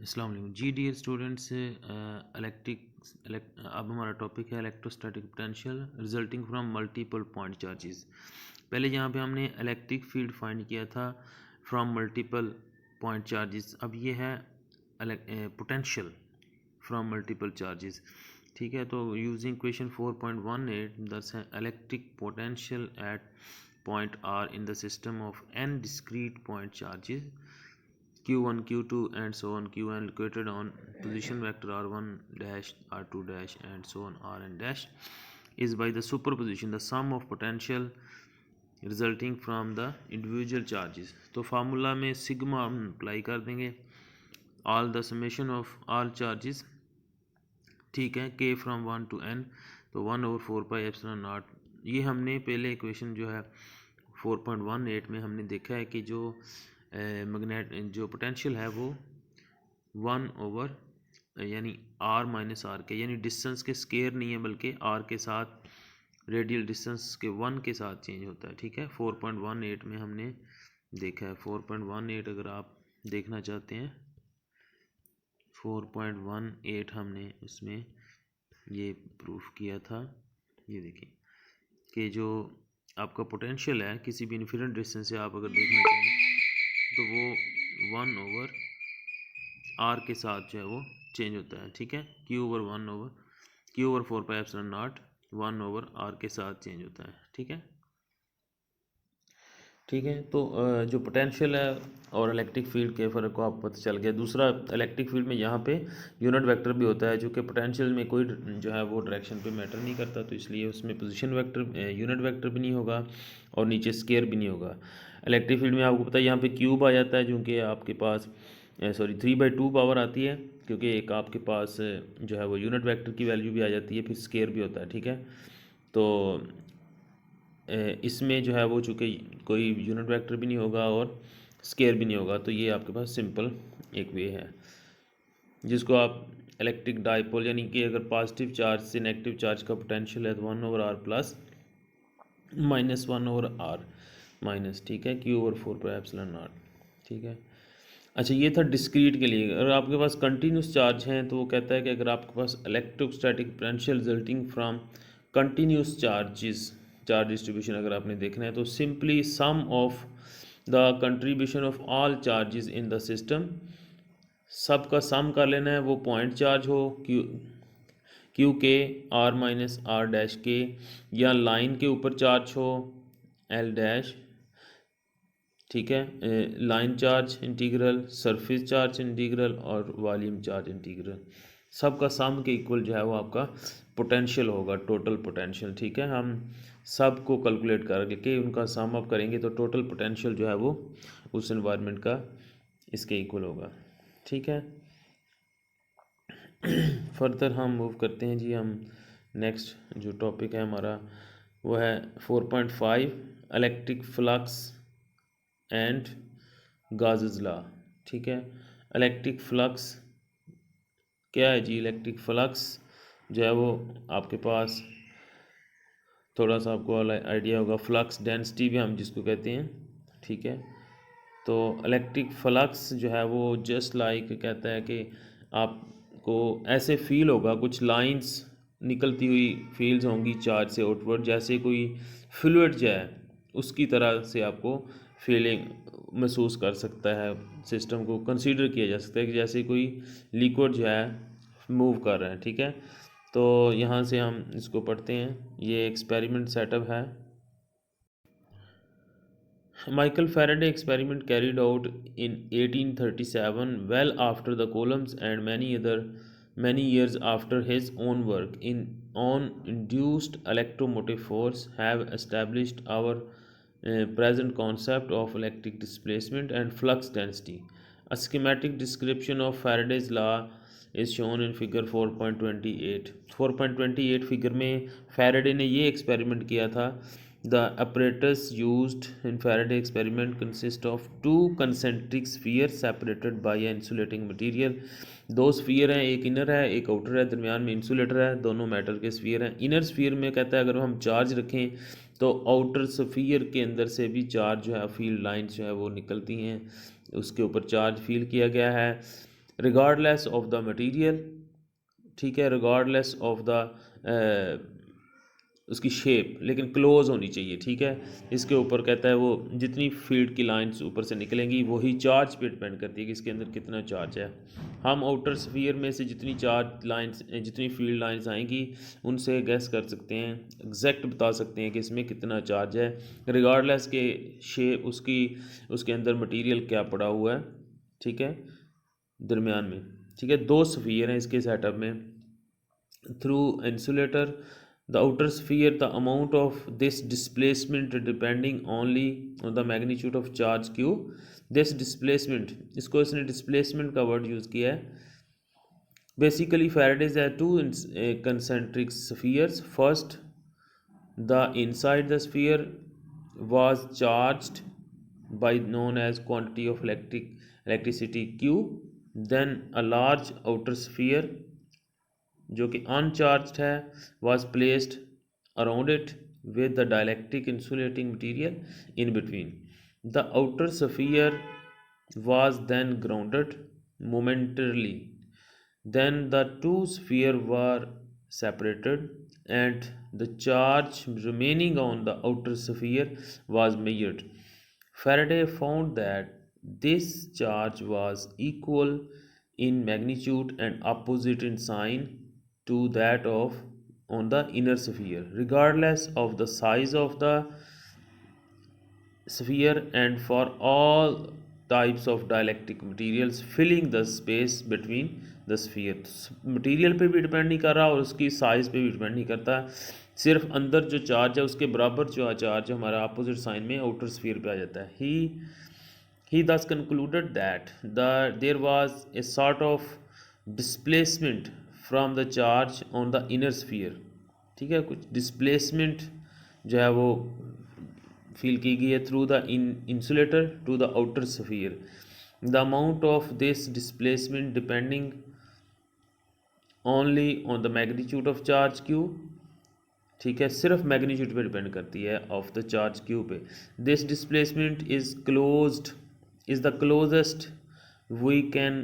अस्सलाम वालेकुम जी dear students. अब हमारा टॉपिक है electrostatic potential resulting from multiple point charges. पहले यहाँ पे हमने इलेक्ट्रिक फील्ड फाइंड किया था फ्रॉम मल्टीपल पॉइंट चार्जेस। अब ये है पोटेंशियल फ्रॉम मल्टीपल चार्जेस। ठीक है, तो यूजिंग क्वेश्चन 4.18 दस है electric potential at point R in the system of N discrete point charges q1 q2 and so on qn located on position vector r1 dash r2 dash and so on rn dash is by the superposition the sum of potential resulting from the individual charges। तो formula में sigma हम apply कर देंगे all the summation of all charges. ठीक है, k from 1 to n, तो 1/4 epsilon not. ये हमने पहले इक्वेशन जो है 4.18 में हमने देखा है कि जो मैग्नेट जो पोटेंशियल है वो 1 यानी r माइनस आर के, यानी डिस्टेंस के स्केयर नहीं है बल्कि r के साथ रेडियल डिस्टेंस के 1 के साथ चेंज होता है। ठीक है, 4.18 में हमने देखा है। 4.18 अगर आप देखना चाहते हैं 4.18 हमने उसमें ये प्रूफ किया था। ये देखिए कि जो आपका पोटेंशियल है किसी भी इन्फिनिट डिस्टेंस से आप अगर देखना चाहें तो वो 1/r के साथ जो है वो चेंज होता है। ठीक है, q/4 1/r के साथ चेंज होता है। ठीक है, ठीक है। तो जो पोटेंशियल है और इलेक्ट्रिक फील्ड के फ़र्क को आपको पता चल गया। दूसरा, इलेक्ट्रिक फील्ड में यहाँ पे यूनिट वेक्टर भी होता है जो कि पोटेंशियल में कोई जो है वो डायरेक्शन पे मैटर नहीं करता, तो इसलिए उसमें पोजीशन वेक्टर यूनिट वेक्टर भी नहीं होगा और नीचे स्केयर भी नहीं होगा। इलेक्ट्रिक फील्ड में आपको पता है यहाँ पे क्यूब आ जाता है जो कि आपके पास 3/2 पावर आती है, क्योंकि एक आपके पास जो है वो यूनिट वेक्टर की वैल्यू भी आ जाती है, फिर स्केयर भी होता है। ठीक है, तो इसमें जो है वो चूँकि कोई यूनिट वेक्टर भी नहीं होगा और स्केयर भी नहीं होगा, तो ये आपके पास सिंपल एक वे है जिसको आप इलेक्ट्रिक डाइपोल, यानी कि अगर पॉजिटिव चार्ज से नेगेटिव चार्ज का पोटेंशियल है तो 1/r plus minus 1/r minus, ठीक है, q/4 ठीक है। अच्छा, ये था डिस्क्रीट के लिए। अगर आपके पास कंटिन्यूस चार्ज हैं तो वो कहता है कि अगर आपके पास electrostatic potential resulting from continuous charges, charge distribution अगर आपने देखना है तो simply sum of the contribution of all charges in the system, सब का सम कर लेना है। वो पॉइंट चार्ज हो क्यू के r माइनस आर डैश के, या लाइन के ऊपर चार्ज हो एल डैश, ठीक है, line charge integral, surface charge integral और वॉल्यूम चार्ज इंटीग्रल, सब का सम के इक्वल जो है वो आपका पोटेंशियल होगा, टोटल पोटेंशियल। ठीक है, हम सब को कैलकुलेट करके उनका सम अप करेंगे तो टोटल पोटेंशियल जो है वो उस एनवायरनमेंट का इसके इक्वल होगा। ठीक है, फर्दर हम मूव करते हैं जी। हम नेक्स्ट जो टॉपिक है हमारा वो है 4.5 electric flux and Gauss's law. ठीक है, इलेक्ट्रिक फ्लक्स क्या है जी? इलेक्ट्रिक फ्लक्स जो है वो आपके पास थोड़ा सा आपको आइडिया होगा, फ्लक्स डेंसिटी भी हम जिसको कहते हैं। ठीक है, तो इलेक्ट्रिक फ्लक्स जो है वो जस्ट लाइक कहता है कि आपको ऐसे फील होगा, कुछ लाइंस निकलती हुई फील्स होंगी चार्ज से आउटवर्ड, जैसे कोई फ्लूइड जो है उसकी तरह से आपको फीलिंग महसूस कर सकता है। सिस्टम को कंसीडर किया जा सकता है कि जैसे कोई लिक्विड जो है मूव कर रहा है। ठीक है, तो यहाँ से हम इसको पढ़ते हैं। ये एक्सपेरिमेंट सेटअप है। Michael Faraday experiment carried out in 1837, well after the Coulomb's and many years after his own work in on induced electromotive force, have established our present concept of electric displacement and flux density. A schematic description of Faraday's law is shown in figure 4.28। 4.28 figure में Faraday ने ये experiment किया था। The apparatus used in Faraday experiment consists of two concentric spheres separated by an insulating material। दो sphere हैं, एक inner है एक आउटर है, दरमियान में इंसुलेटर है, दोनों मेटल के स्फीयर हैं। इनर स्फीयर में कहता है अगर हम चार्ज रखें तो आउटर स्फीयर के अंदर से भी चार्ज जो है फील्ड लाइंस जो है वो निकलती हैं, उसके ऊपर चार्ज फील किया गया है। रिगार्डलेस ऑफ द मटेरियल, ठीक है, रिगार्डलेस ऑफ द उसकी शेप, लेकिन क्लोज होनी चाहिए, ठीक है। इसके ऊपर कहता है वो जितनी फील्ड की लाइंस ऊपर से निकलेंगी वही चार्ज पे डिपेंड करती है कि इसके अंदर कितना चार्ज है। हम आउटर स्फीयर में से जितनी चार्ज लाइंस, जितनी फील्ड लाइंस आएंगी उनसे गैस कर सकते हैं, एग्जैक्ट बता सकते हैं कि इसमें कितना चार्ज है, रिगार्डलेस के शेप उसकी, उसके अंदर मटेरियल क्या पड़ा हुआ है, ठीक है, दरमियान में, ठीक है। दो स्फीयर हैं इसके सेटअप में। Through insulator the outer sphere, the amount of this displacement depending only on the magnitude of charge q. this displacement, इसको इसने displacement का word use किया है। basically Faraday's had two concentric spheres. First, the inside the sphere was charged by known as quantity of electricity q. then a large outer sphere जो कि uncharged है was placed around it with the dielectric insulating material in between. The outer sphere was then grounded momentarily. Then the two spheres were separated and the charge remaining on the outer sphere was measured. Faraday found that this charge was equal in magnitude and opposite in sign to that of on the inner sphere, regardless of the size of the sphere and for all types of dielectric materials filling the space between the sphere. Material पे भी depend नहीं कर रहा और उसकी size पे भी depend नहीं करता, सिर्फ अंदर जो चार्ज है उसके बराबर जो चार्ज हमारा अपोजिट साइन में आउटर स्फीयर पे आ जाता है। He thus concluded that there was a sort of displacement from the charge on the inner sphere, ठीक है, कुछ डिस्प्लेसमेंट जो है वो फील की गई है through the insulator to the outer sphere. The amount of this displacement depending only on the magnitude of charge q, ठीक है, सिर्फ मैग्नीट्यूड पे डिपेंड करती है ऑफ द चार्ज क्यू पे। This displacement is the closest we can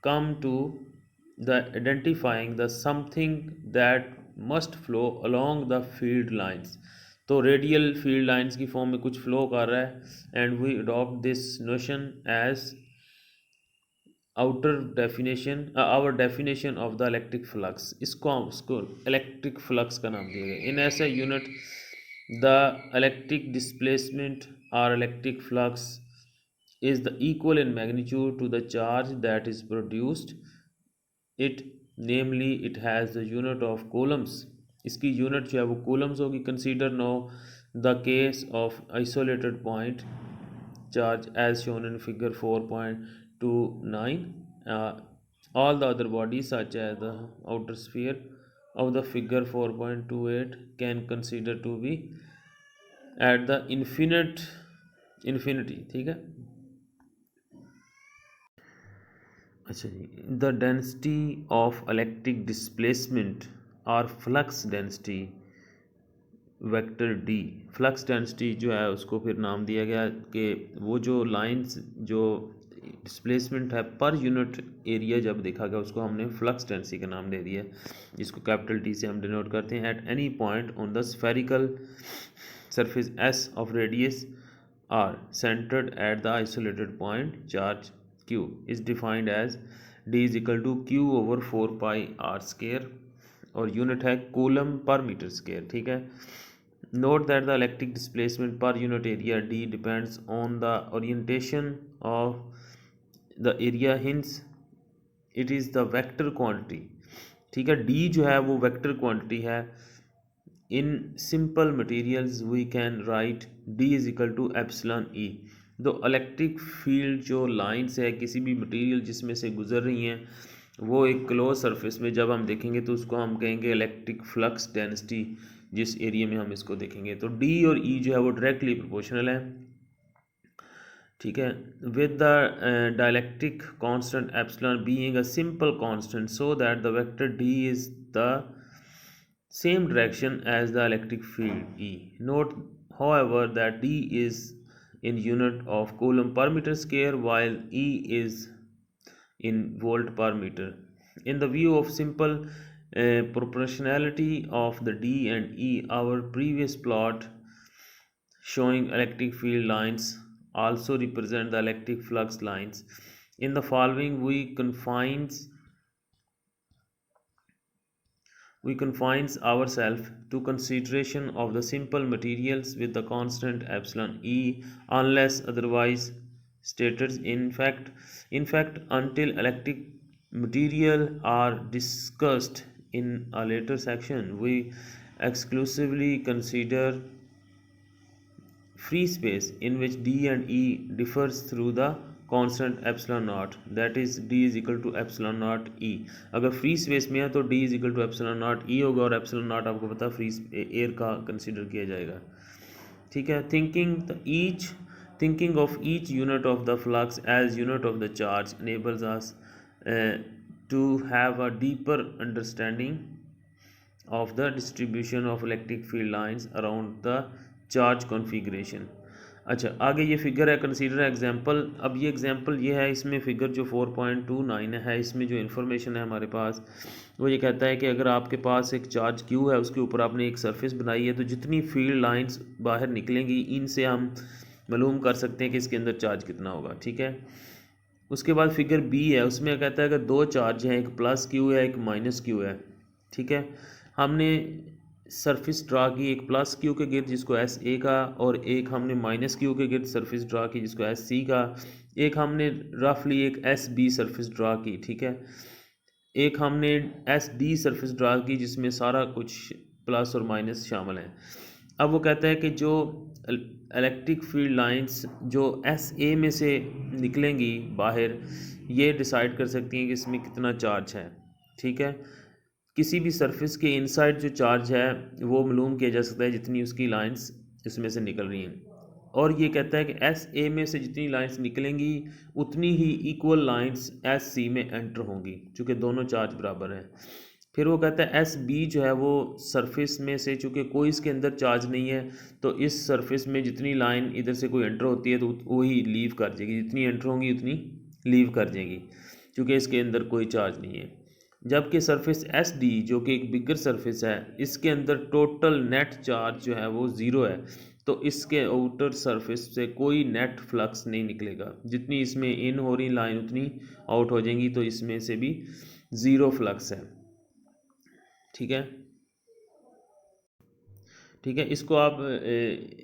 come to the identifying the something that must flow along the field lines। तो radial field lines की form में कुछ फ्लो कर रहा है and we adopt this notion as our definition of the electric flux. इसको electric flux का नाम दिया गया। In SI unit the electric displacement और electric flux is the equal in magnitude to the charge that is produced it, namely it has the unit of coulombs। इसकी unit जो है वो coulombs होगी। consider now the case of isolated point charge as shown in figure 4.29। all the other bodies such as the outer sphere of the figure 4.28 can consider to be at the infinity, ठीक है। अच्छा जी, the density of electric displacement और flux density vector D. Flux density जो है उसको फिर नाम दिया गया कि वो जो लाइंस जो डिस्प्लेसमेंट है पर यूनिट एरिया जब देखा गया उसको हमने फ्लक्स डेंसिटी का नाम दे दिया, जिसको कैपिटल टी से हम डिनोट करते हैं। At any point on the spherical surface S of radius R centred at the isolated point charge Q is defined as D is equal to Q over 4 pi R square और unit है coulomb per metre square, ठीक है। Note that the electric displacement per unit area D depends on the orientation of the area, hence it is the vector quantity, ठीक है। D जो है वो vector quantity है। In simple materials we can write D is equal to epsilon E। तो electric field जो lines है किसी भी मटेरियल जिसमें से गुजर रही हैं वो एक क्लोज सरफेस में जब हम देखेंगे तो उसको हम कहेंगे इलेक्ट्रिक फ्लक्स डेंसिटी, जिस एरिया में हम इसको देखेंगे। तो डी और ई जो है वो डायरेक्टली प्रोपोर्शनल है, ठीक है, with the dielectric constant epsilon being a simple constant so that the vector D is the same direction as the electric field E. Note however that D is in unit of coulomb per meter square while E is in volt per meter. In the view of simple proportionality of the D and E, our previous plot showing electric field lines also represent the electric flux lines. In the following, we confines ourselves to consideration of the simple materials with the constant epsilon E unless otherwise stated. In fact, until electric material are discussed in a later section, we exclusively consider free space in which D and E differs through the constant epsilon naught, that is D is equal to epsilon naught E. अगर free space में है तो D is equal to epsilon naught E होगा, और epsilon not आपको पता free air का consider किया जाएगा. ठीक है. Thinking of each unit of the flux as unit of the charge enables us to have a deeper understanding of the distribution of electric field lines around the charge configuration. अच्छा, आगे ये figure है consider example. अब ये example ये है, इसमें figure जो 4.29 है, इसमें जो इन्फॉर्मेशन है हमारे पास वो ये कहता है कि अगर आपके पास एक चार्ज क्यू है, उसके ऊपर आपने एक सरफेस बनाई है, तो जितनी फील्ड लाइंस बाहर निकलेंगी इनसे हम मालूम कर सकते हैं कि इसके अंदर चार्ज कितना होगा. ठीक है. उसके बाद फिगर बी है, उसमें कहता है अगर दो चार्ज हैं, एक प्लस क्यू है, एक माइनस क्यू है. ठीक है. हमने सरफेस ड्रा की एक प्लस क्यू के गिर्द जिसको एस ए का, और एक हमने माइनस क्यू के गिर्द सरफेस ड्रा की जिसको एस सी का, एक हमने रफली एक एस बी सरफेस ड्रा की. ठीक है. एक हमने एस डी सरफेस ड्रा की जिसमें सारा कुछ प्लस और माइनस शामिल है. अब वो कहता है कि जो इलेक्ट्रिक फील्ड लाइंस जो एस ए में से निकलेंगी बाहर, ये डिसाइड कर सकती हैं कि इसमें कितना चार्ज है. ठीक है. किसी भी सरफेस के इनसाइड जो चार्ज है वो मालूम किया जा सकता है जितनी उसकी लाइंस इसमें से निकल रही हैं. और ये कहता है कि एस ए में से जितनी लाइंस निकलेंगी उतनी ही इक्वल लाइंस एस सी में एंटर होंगी, चूँकि दोनों चार्ज बराबर हैं. फिर वो कहता है एस बी जो है वो सरफेस में से, चूँकि कोई इसके अंदर चार्ज नहीं है, तो इस सरफेस में जितनी लाइन इधर से कोई एंटर होती है तो वही लीव कर जाएगी, जितनी एंटर होंगी उतनी लीव कर जाएगी, चूँकि इसके अंदर कोई चार्ज नहीं है. जबकि सरफेस एस डी जो कि एक बिगर सरफेस है, इसके अंदर टोटल नेट चार्ज जो है वो ज़ीरो है, तो इसके आउटर सरफेस से कोई नेट फ्लक्स नहीं निकलेगा. जितनी इसमें इन हो रही लाइन उतनी आउट हो जाएंगी, तो इसमें से भी ज़ीरो फ्लक्स है. ठीक है. ठीक है. इसको आप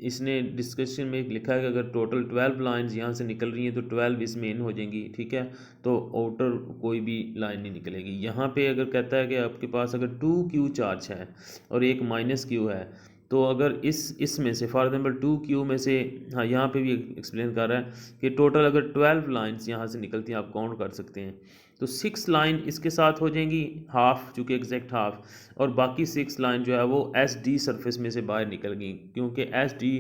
इसने डिस्कशन में लिखा है कि अगर टोटल 12 लाइंस यहाँ से निकल रही हैं तो 12 इसमें इन हो जाएंगी. ठीक है. तो आउटर कोई भी लाइन नहीं निकलेगी. यहाँ पे अगर कहता है कि आपके पास अगर 2 क्यू चार्ज है और एक माइनस क्यू है, तो अगर इसमें से फॉर एग्जाम्पल 2 क्यू में से, हाँ यहाँ पे भी एक्सप्लेन कर रहा है कि टोटल अगर 12 लाइंस यहाँ से निकलती हैं, आप काउंट कर सकते हैं, तो 6 लाइन इसके साथ हो जाएंगी हाफ, चूँकि एग्जैक्ट हाफ, और बाकी 6 लाइन जो है वो एस डी सरफेस में से बाहर निकल गई, क्योंकि एस डी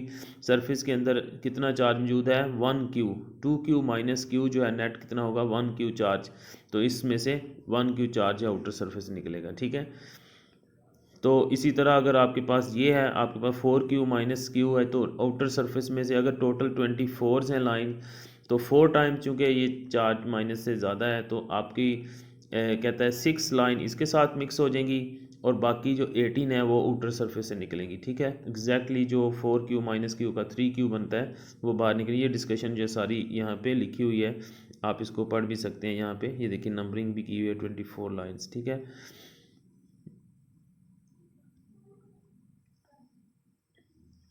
सरफेस के अंदर कितना चार्ज मौजूद है 1 क्यू. 2 क्यू माइनस क्यू जो है नेट कितना होगा 1 क्यू चार्ज, तो इसमें से 1 क्यू चार्ज है आउटर सरफेस निकलेगा. ठीक है. तो इसी तरह अगर आपके पास ये है, आपके पास 4 क्यू माइनस क्यू है, तो आउटर सरफेस में से अगर टोटल 24 हैं लाइन, तो 4 टाइम चूँकि ये चार्ज माइनस से ज़्यादा है, तो आपकी कहता है 6 लाइन इसके साथ मिक्स हो जाएंगी, और बाकी जो 18 है वो आउटर सरफेस से निकलेंगी. ठीक है. एग्जैक्टली जो 4 क्यू माइनस क्यू का 3 क्यू बनता है वो बाहर निकलेगी. ये डिस्कशन जो सारी यहाँ पे लिखी हुई है, आप इसको पढ़ भी सकते हैं. यहाँ पे ये देखिए नंबरिंग भी की हुई है 24 लाइन्स. ठीक है.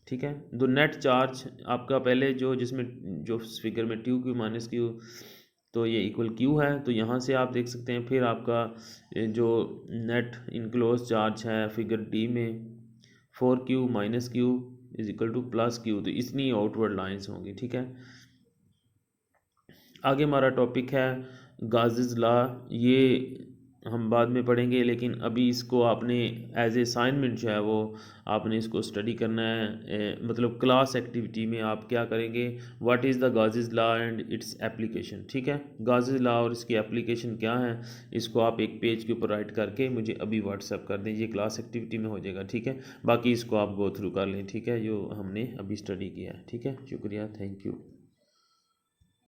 ठीक है. तो नेट चार्ज आपका पहले जो जिसमें जो फिगर में 2 क्यू माइनस क्यू, तो ये इक्वल क्यू है, तो यहाँ से आप देख सकते हैं. फिर आपका जो नेट इनक्लोज चार्ज है फिगर डी में 4 Q minus Q is equal two plus Q, तो इतनी आउटवर्ड लाइंस होंगी. ठीक है. आगे हमारा टॉपिक है गाज़िस लॉ. ये हम बाद में पढ़ेंगे, लेकिन अभी इसको आपने एज ए असाइनमेंट जो है वो आपने इसको स्टडी करना है. मतलब क्लास एक्टिविटी में आप क्या करेंगे, what is the Gauss's law and its application. ठीक है. गाज़िस लॉ और इसकी एप्लीकेशन क्या है, इसको आप एक पेज के ऊपर राइट करके मुझे अभी व्हाट्सएप कर दें. ये क्लास एक्टिविटी में हो जाएगा. ठीक है. बाकी इसको आप गो थ्रू कर लें. ठीक है, जो हमने अभी स्टडी किया है. ठीक है. शुक्रिया. Thank you.